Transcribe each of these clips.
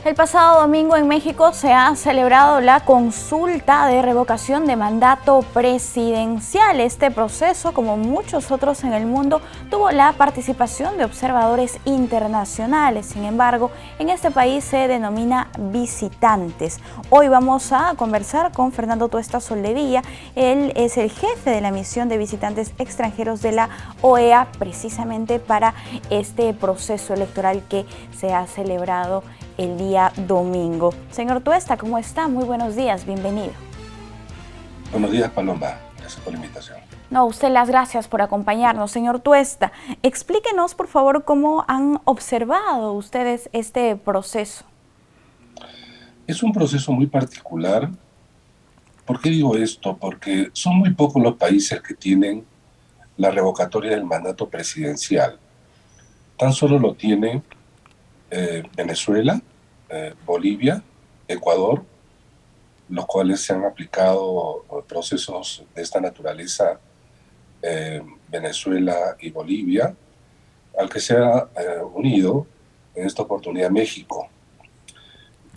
El pasado domingo en México se ha celebrado la consulta de revocación de mandato presidencial. Este proceso, como muchos otros en el mundo, tuvo la participación de observadores internacionales. Sin embargo, en este país se denomina visitantes. Hoy vamos a conversar con Fernando Tuesta Soldevilla. Él es el jefe de la misión de visitantes extranjeros de la OEA, precisamente para este proceso electoral que se ha celebrado el día domingo. Señor Tuesta, ¿cómo está? Muy buenos días, bienvenido. Buenos días, Paloma. Gracias por la invitación. No, usted las gracias por acompañarnos. Señor Tuesta, explíquenos, por favor, cómo han observado ustedes este proceso. Es un proceso muy particular. ¿Por qué digo esto? Porque son muy pocos los países que tienen la revocatoria del mandato presidencial. Tan solo lo tienen Venezuela, Bolivia, Ecuador, los cuales se han aplicado procesos de esta naturaleza, Venezuela y Bolivia, al que se ha unido en esta oportunidad México,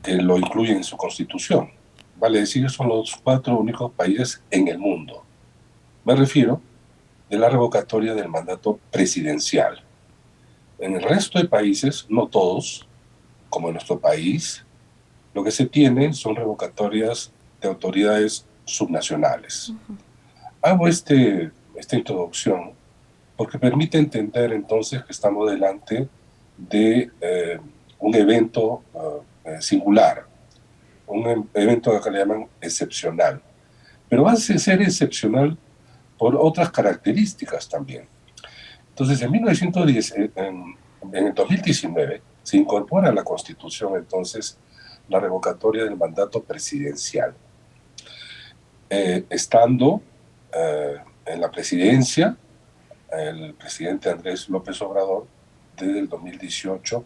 que lo incluye en su constitución. Vale decir que son los 4 únicos países en el mundo. Me refiero de la revocatoria del mandato presidencial. En el resto de países, no todos, como en nuestro país, lo que se tiene son revocatorias de autoridades subnacionales. Hago esta introducción porque permite entender entonces que estamos delante de un evento singular, un evento que le llaman excepcional, pero va a ser excepcional por otras características también. Entonces, en el 2019, se incorpora a la Constitución entonces la revocatoria del mandato presidencial. Estando en la presidencia, el presidente Andrés López Obrador, desde el 2018,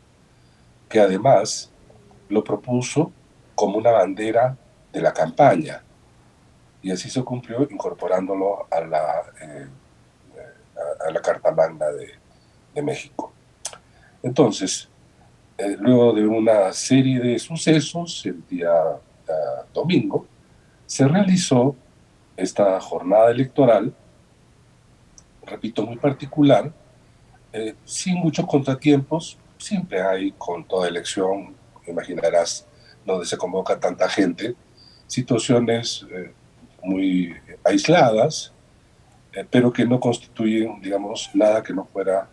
que además lo propuso como una bandera de la campaña, y así se cumplió incorporándolo a la Carta Magna de México. Entonces, luego de una serie de sucesos, el día domingo, se realizó esta jornada electoral, repito, muy particular, sin muchos contratiempos. Siempre hay, con toda elección, imaginarás, donde se convoca tanta gente, situaciones muy aisladas, pero que no constituyen, digamos, nada que no fuera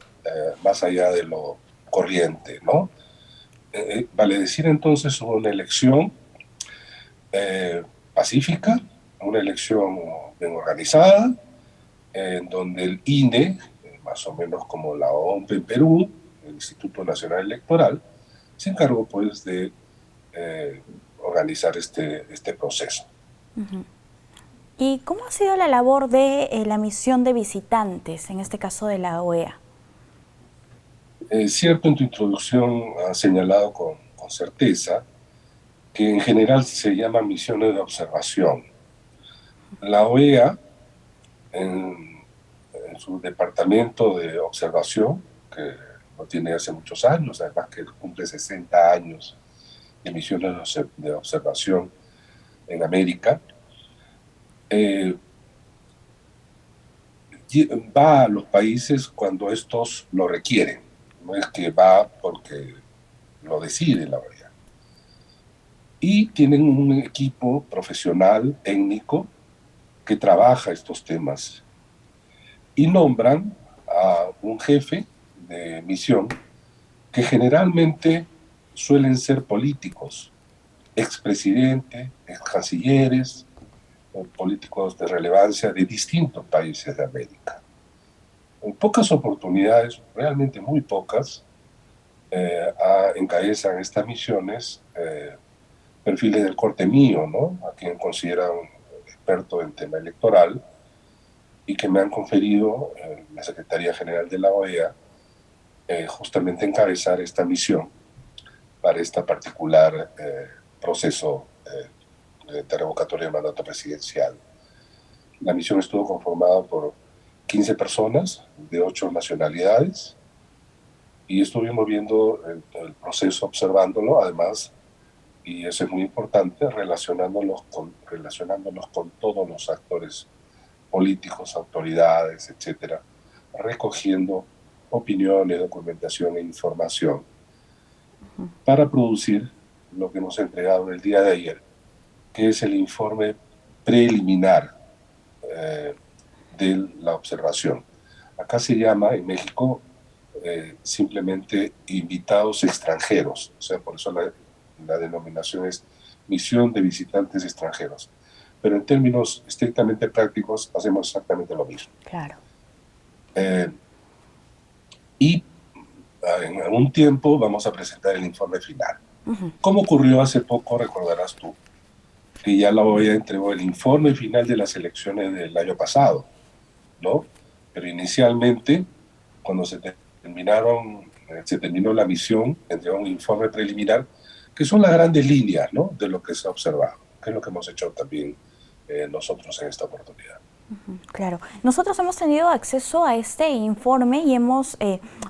más allá de lo corriente, ¿no? Vale decir entonces hubo una elección pacífica, una elección bien organizada, en donde el INE, más o menos como la OMP en Perú, el Instituto Nacional Electoral, se encargó pues de organizar este proceso. ¿Y cómo ha sido la labor de la misión de visitantes, en este caso de la OEA? Cierto, en tu introducción has señalado con certeza que en general se llaman misiones de observación. La OEA, en su departamento de observación, que lo tiene hace muchos años, además que cumple 60 años de misiones de observación en América, va a los países cuando estos lo requieren. No es que va porque lo decide la OEA. Y tienen un equipo profesional, técnico, que trabaja estos temas. Y nombran a un jefe de misión que generalmente suelen ser políticos, expresidentes, excancilleres, políticos de relevancia de distintos países de América. En pocas oportunidades, realmente muy pocas, encabezan estas misiones perfiles del corte mío, ¿no? A quien consideran experto en tema electoral y que me han conferido la Secretaría General de la OEA justamente encabezar esta misión para este particular proceso de revocatoria de mandato presidencial. La misión estuvo conformada por 15 personas de 8 nacionalidades y estuvimos viendo el proceso, observándolo. Además, y eso es muy importante, relacionándolos con todos los actores políticos, autoridades, etcétera, recogiendo opiniones, documentación e información para producir lo que hemos entregado el día de ayer, que es el informe preliminar eh, de la observación. Acá se llama, en México, simplemente invitados extranjeros, o sea, por eso la denominación es misión de visitantes extranjeros. Pero en términos estrictamente prácticos hacemos exactamente lo mismo. Claro. Y en algún tiempo vamos a presentar el informe final. Como ocurrió hace poco, recordarás tú, que ya la OEA entregó el informe final de las elecciones del año pasado, ¿no? Pero inicialmente, cuando se terminó la misión, entregó un informe preliminar, que son las grandes líneas, ¿no?, de lo que se ha observado, que es lo que hemos hecho también nosotros en esta oportunidad. Claro, nosotros hemos tenido acceso a este informe y hemos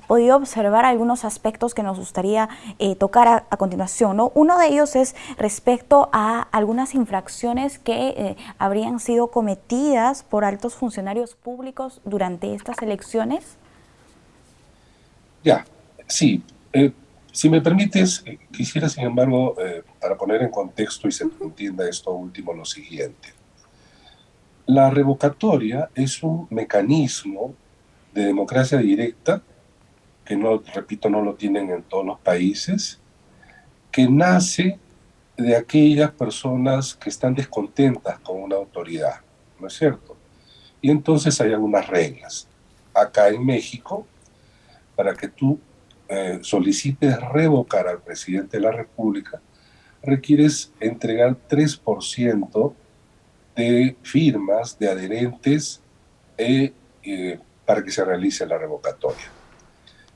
podido observar algunos aspectos que nos gustaría tocar a continuación, ¿no? Uno de ellos es respecto a algunas infracciones que habrían sido cometidas por altos funcionarios públicos durante estas elecciones. Ya, sí. Si me permites, quisiera, sin embargo, para poner en contexto y se entienda esto último, lo siguiente. La revocatoria es un mecanismo de democracia directa, que no, repito, no lo tienen en todos los países, que nace de aquellas personas que están descontentas con una autoridad, ¿no es cierto? Y entonces hay algunas reglas. Acá en México, para que tú solicites revocar al presidente de la República, requieres entregar 3% de firmas de adherentes para que se realice la revocatoria.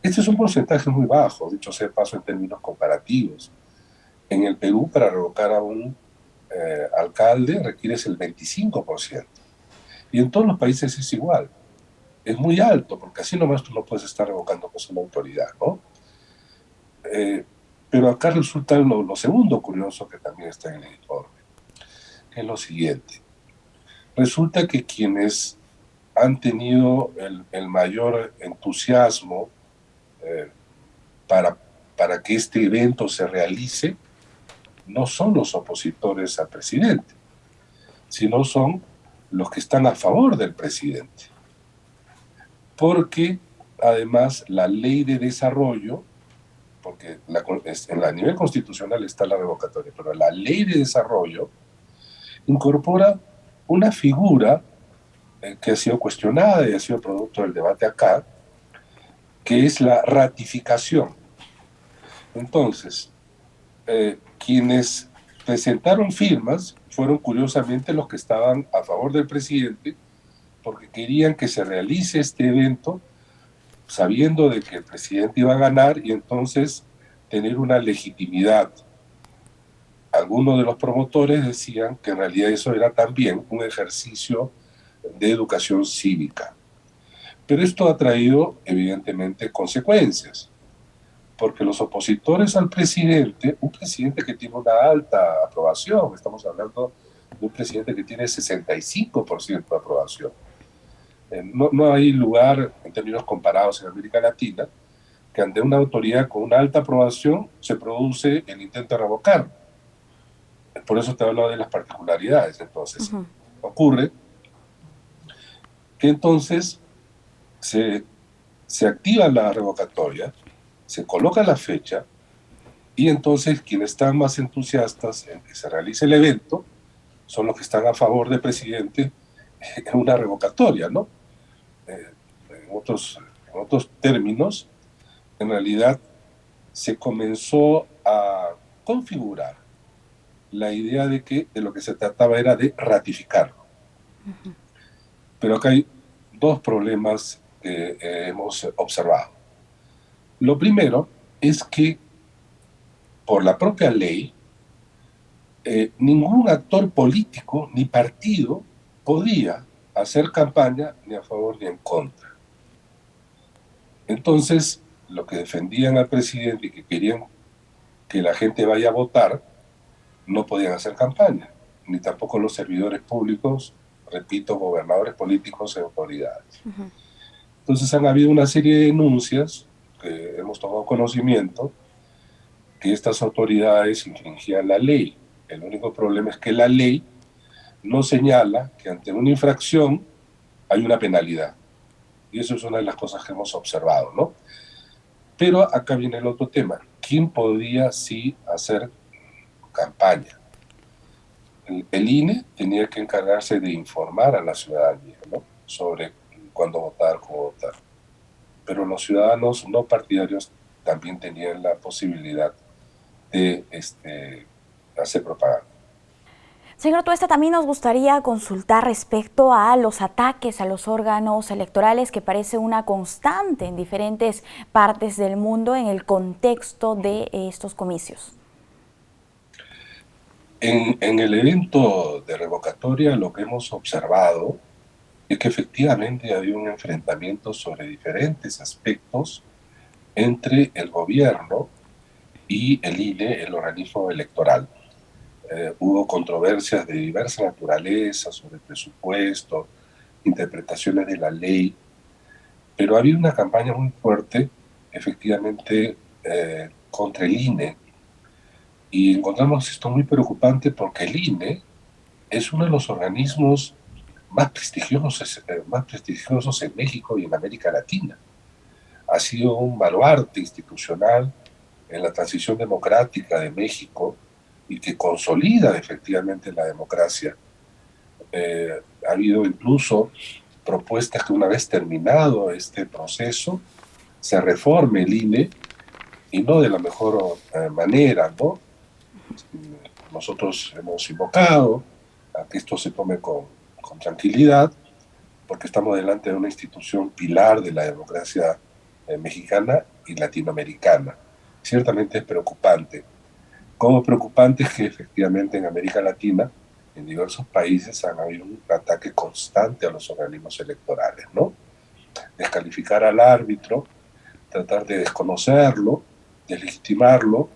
Este es un porcentaje muy bajo, dicho sea de paso en términos comparativos. En el Perú, para revocar a un alcalde, requieres el 25%. Y en todos los países es igual. Es muy alto, porque así nomás tú no puedes estar revocando con una autoridad, ¿no? Pero acá resulta lo segundo curioso que también está en el informe, que es lo siguiente. Resulta que quienes han tenido el mayor entusiasmo para que este evento se realice no son los opositores al presidente, sino son los que están a favor del presidente. Porque además la ley de desarrollo, porque a nivel constitucional está la revocatoria, pero la ley de desarrollo incorpora una figura que ha sido cuestionada y ha sido producto del debate acá, que es la ratificación. Entonces, quienes presentaron firmas fueron curiosamente los que estaban a favor del presidente, porque querían que se realice este evento sabiendo de que el presidente iba a ganar y entonces tener una legitimidad. Algunos de los promotores decían que en realidad eso era también un ejercicio de educación cívica. Pero esto ha traído, evidentemente, consecuencias, porque los opositores al presidente, un presidente que tiene una alta aprobación, estamos hablando de un presidente que tiene 65% de aprobación. No hay lugar, en términos comparados en América Latina, que ante una autoridad con una alta aprobación se produce el intento de revocar. Por eso te hablo de las particularidades. Entonces, ocurre que entonces se activa la revocatoria, se coloca la fecha, y entonces quienes están más entusiastas en que se realice el evento son los que están a favor del presidente en una revocatoria, ¿no? En otros términos, en realidad se comenzó a configurar la idea de que de lo que se trataba era de ratificarlo. Pero acá hay dos problemas que hemos observado. Lo primero es que por la propia ley, ningún actor político ni partido podía hacer campaña ni a favor ni en contra. Entonces, lo que defendían al presidente y que querían que la gente vaya a votar, no podían hacer campaña, ni tampoco los servidores públicos, repito, gobernadores políticos y autoridades. Entonces han habido una serie de denuncias que hemos tomado conocimiento que estas autoridades infringían la ley. El único problema es que la ley no señala que ante una infracción hay una penalidad. Y eso es una de las cosas que hemos observado, ¿no? Pero acá viene el otro tema. ¿Quién podía sí hacer campaña? El INE tenía que encargarse de informar a la ciudadanía, ¿no?, sobre cuándo votar, cómo votar. Pero los ciudadanos no partidarios también tenían la posibilidad de hacer propaganda. Señor Tuesta, también nos gustaría consultar respecto a los ataques a los órganos electorales, que parece una constante en diferentes partes del mundo en el contexto de estos comicios. En el evento de revocatoria lo que hemos observado es que efectivamente había un enfrentamiento sobre diferentes aspectos entre el gobierno y el INE, el organismo electoral. Hubo controversias de diversa naturaleza sobre presupuesto, interpretaciones de la ley, pero había una campaña muy fuerte, efectivamente, contra el INE, y encontramos esto muy preocupante porque el INE es uno de los organismos más prestigiosos en México y en América Latina. Ha sido un baluarte institucional en la transición democrática de México y que consolida efectivamente la democracia. Ha habido incluso propuestas que una vez terminado este proceso se reforme el INE, y no de la mejor manera, ¿no? Nosotros hemos invocado a que esto se tome con tranquilidad, porque estamos delante de una institución pilar de la democracia mexicana y latinoamericana. Ciertamente es preocupante. Como preocupante es que efectivamente en América Latina, en diversos países, han habido un ataque constante a los organismos electorales, ¿no? Descalificar al árbitro, tratar de desconocerlo, deslegitimarlo,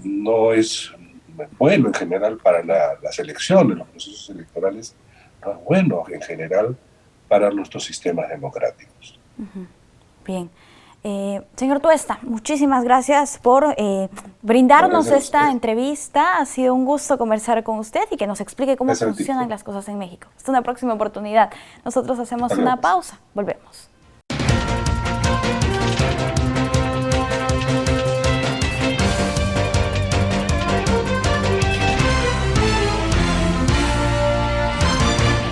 no es bueno en general para las elecciones, los procesos electorales, no es bueno en general para nuestros sistemas democráticos. Bien. Señor Tuesta, muchísimas gracias por brindarnos esta entrevista. Ha sido un gusto conversar con usted y que nos explique cómo funcionan las cosas en México. Hasta una próxima oportunidad. Nosotros hacemos una pausa. Volvemos.